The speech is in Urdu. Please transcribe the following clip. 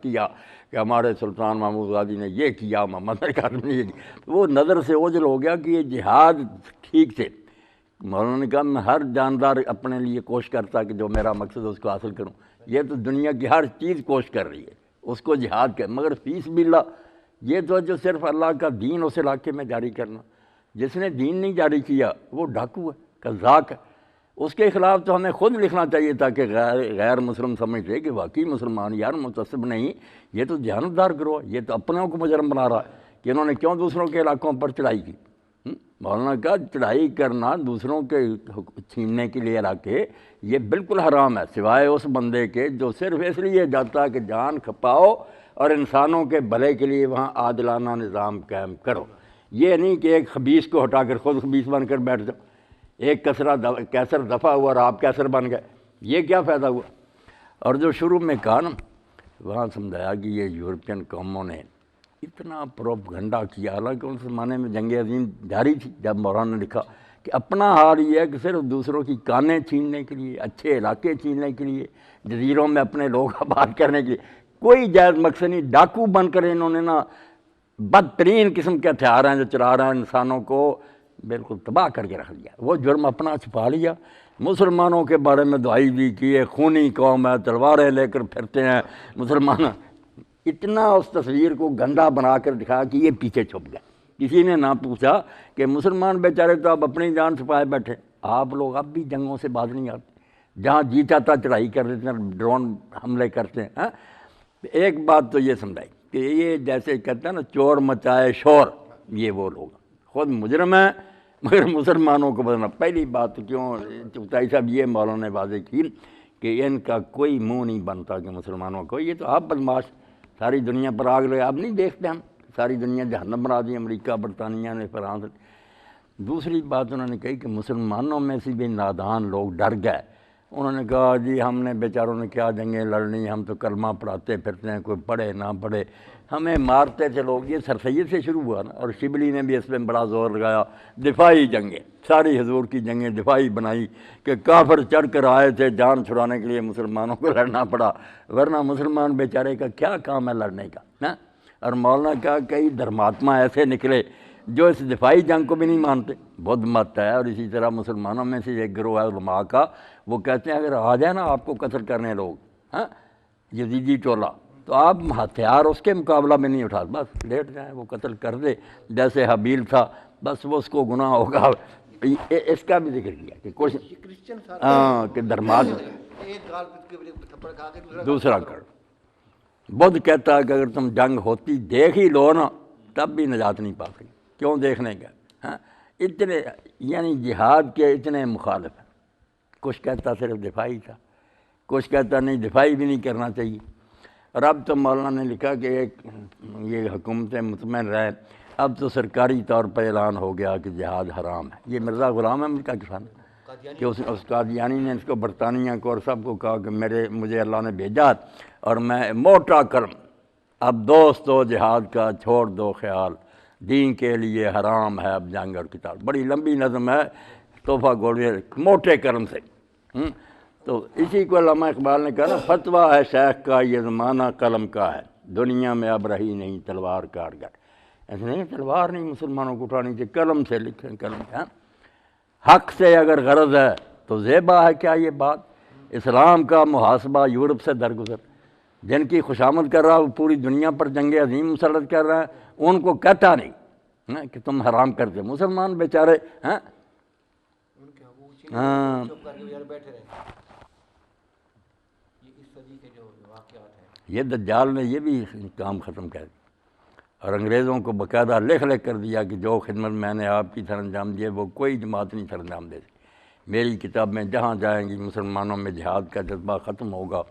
کیا کہ ہمارے سلطان محمود غازی نے یہ کیا، محمد علی قاسم نے یہ کیا، وہ نظر سے اوجھل ہو گیا کہ یہ جہاد ٹھیک سے۔ مولانا نے کہا میں ہر جاندار اپنے لیے کوشش کرتا کہ جو میرا مقصد ہے اس کو حاصل کروں، یہ تو دنیا کی ہر چیز کوشش کر رہی ہے اس کو جہاد کر، مگر فی سبیل اللہ یہ تو جو صرف اللہ کا دین اس علاقے میں جاری کرنا، جس نے دین نہیں جاری کیا وہ ڈاکو ہے، قذاق ہے، اس کے خلاف تو ہمیں خود لکھنا چاہیے تاکہ غیر مسلم سمجھ لے کہ واقعی مسلمان یار متعصب نہیں، یہ تو دیانتدار گروہ، یہ تو اپنوں کو مجرم بنا رہا ہے کہ انہوں نے کیوں دوسروں کے علاقوں پر چڑھائی کی۔ مولانا کا چڑھائی کرنا دوسروں کے چھیننے کے لیے علاقے یہ بالکل حرام ہے، سوائے اس بندے کے جو صرف اس لیے جاتا کہ جان کھپاؤ اور انسانوں کے بھلے کے لیے وہاں عادلانہ نظام قائم کرو، یہ نہیں کہ ایک خبیث کو ہٹا کر خود خبیث بن کر بیٹھ جاؤ، ایک کیسر دفع ہوا اور آپ کیسر بن گئے، یہ کیا فائدہ ہوا۔ اور جو شروع میں کہا نا وہاں سمجھایا کہ یہ یورپین قوموں نے اتنا پروپگنڈا کیا، حالانکہ ان زمانے میں جنگ عظیم جاری تھی، جب مولانا نے لکھا کہ اپنا حال یہ ہے کہ صرف دوسروں کی کانیں چھیننے کے لیے، اچھے علاقے چھیننے کے لیے، جزیروں میں اپنے لوگ آباد کرنے کے لیے کوئی جائز مقصد نہیں، ڈاکو بن کر انہوں نے نا بدترین قسم کے ہتھیار ہیں جو چلا رہے ہیں انسانوں کو بالکل تباہ کر کے رکھ دیا، وہ جرم اپنا چھپا لیا۔ مسلمانوں کے بارے میں دعائی بھی کی ہے، خونی قوم ہے، تلواریں لے کر پھرتے ہیں مسلمان، اتنا اس تصویر کو گندا بنا کر دکھایا کہ یہ پیچھے چھپ گئے۔ کسی نے نہ پوچھا کہ مسلمان بیچارے تو اب اپنی جان چھپائے بیٹھے، آپ لوگ اب بھی جنگوں سے باز نہیں آتے، جہاں جی چاہتا چڑھائی کر دیتے ہیں، ڈرون حملے کرتے ہیں۔ ایک بات تو یہ سمجھائی کہ یہ جیسے کہتے ہیں نا چور مچائے شور، یہ وہ لوگ خود مجرم ہیں مگر مسلمانوں کو بدلنا۔ پہلی بات کیوں چغتائی صاحب یہ مولانا نے واضح کی کہ ان کا کوئی منہ نہیں بنتا کہ مسلمانوں کو، یہ تو آپ بدماش ساری دنیا پر آگ لگے، اب نہیں دیکھتے ہم ساری دنیا جہنم بنا دی امریکہ برطانیہ نے، فرانس۔ دوسری بات انہوں نے کہی کہ مسلمانوں میں سے بھی نادان لوگ ڈر گئے، انہوں نے کہا جی ہم نے بیچاروں نے کیا جنگیں لڑنی، ہم تو کلمہ پڑھاتے پھرتے ہیں، کوئی پڑھے نہ پڑھے، ہمیں مارتے تھے لوگ۔ یہ سر سید سے شروع ہوا نا، اور شبلی نے بھی اس میں بڑا زور لگایا، دفاعی جنگیں، ساری حضور کی جنگیں دفاعی بنائی کہ کافر چڑھ کر آئے تھے جان چھڑانے کے لیے مسلمانوں کو لڑنا پڑا، ورنہ مسلمان بیچارے کا کیا کام ہے لڑنے کا نا۔ اور مولانا کا کئی دھرماتما ایسے نکلے جو اس دفاعی جنگ کو بھی نہیں مانتے، بدھ مت ہے، اور اسی طرح مسلمانوں میں سے ایک گروہ ہے علماء کا، وہ کہتے ہیں اگر آ جائے نا آپ کو قتل کرنے لوگ، یزیدی ٹولہ، تو آپ ہتھیار اس کے مقابلہ میں نہیں اٹھا، بس لیٹ جائیں وہ قتل کر دے جیسے حابیل تھا، بس وہ اس کو گناہ ہوگا۔ اس کا بھی ذکر کیا کہ کچھ کہ دھرمات دوسرا کر، بدھ کہتا ہے کہ اگر تم جنگ ہوتی دیکھ ہی لو نا تب بھی نجات نہیں پا سکتے، کیوں دیکھنے کا، اتنے یعنی جہاد کے اتنے مخالف ہیں۔ کچھ کہتا صرف دفاعی تھا، کچھ کہتا نہیں دفاعی بھی نہیں کرنا چاہیے۔ اور اب تو مولانا نے لکھا کہ ایک یہ حکومتیں مطمئن رہے، اب تو سرکاری طور پر اعلان ہو گیا کہ جہاد حرام ہے۔ یہ مرزا غلام احمد کا کسان کہ اس قادیانی نے اس کو برطانیہ کو اور سب کو کہا کہ مجھے اللہ نے بھیجا اور میں موٹا کلم، اب دوست و جہاد کا چھوڑ دو خیال، دین کے لیے حرام ہے اب جنگ اور قتال۔ بڑی لمبی نظم ہے تحفہ گولوی موٹے کرم سے۔ تو اسی کو علامہ اقبال نے کہا نا فتویٰ ہے شیخ کا یہ زمانہ قلم کا ہے، دنیا میں اب رہی نہیں تلوار کارگر۔ ایسے نہیں تلوار نہیں مسلمانوں کو اٹھانی چاہیے، قلم سے لکھیں، قلم سے۔ حق سے اگر غرض ہے تو زیبا ہے کیا یہ بات، اسلام کا محاسبہ یورپ سے درگزر، جن کی خوشامد کر رہا وہ پوری دنیا پر جنگ عظیم مسلط کر رہا ہے، ان کو کہتا نہیں کہ تم حرام کرتے، مسلمان بیچارے یہ دجال نے یہ بھی کام ختم کر دیا اور انگریزوں کو باقاعدہ لکھ کر دیا کہ جو خدمت میں نے آپ کی سر انجام دی وہ کوئی جماعت نہیں سر انجام دے سکتی۔ میری کتاب میں جہاں جائیں گی مسلمانوں میں جہاد کا جذبہ ختم ہوگا،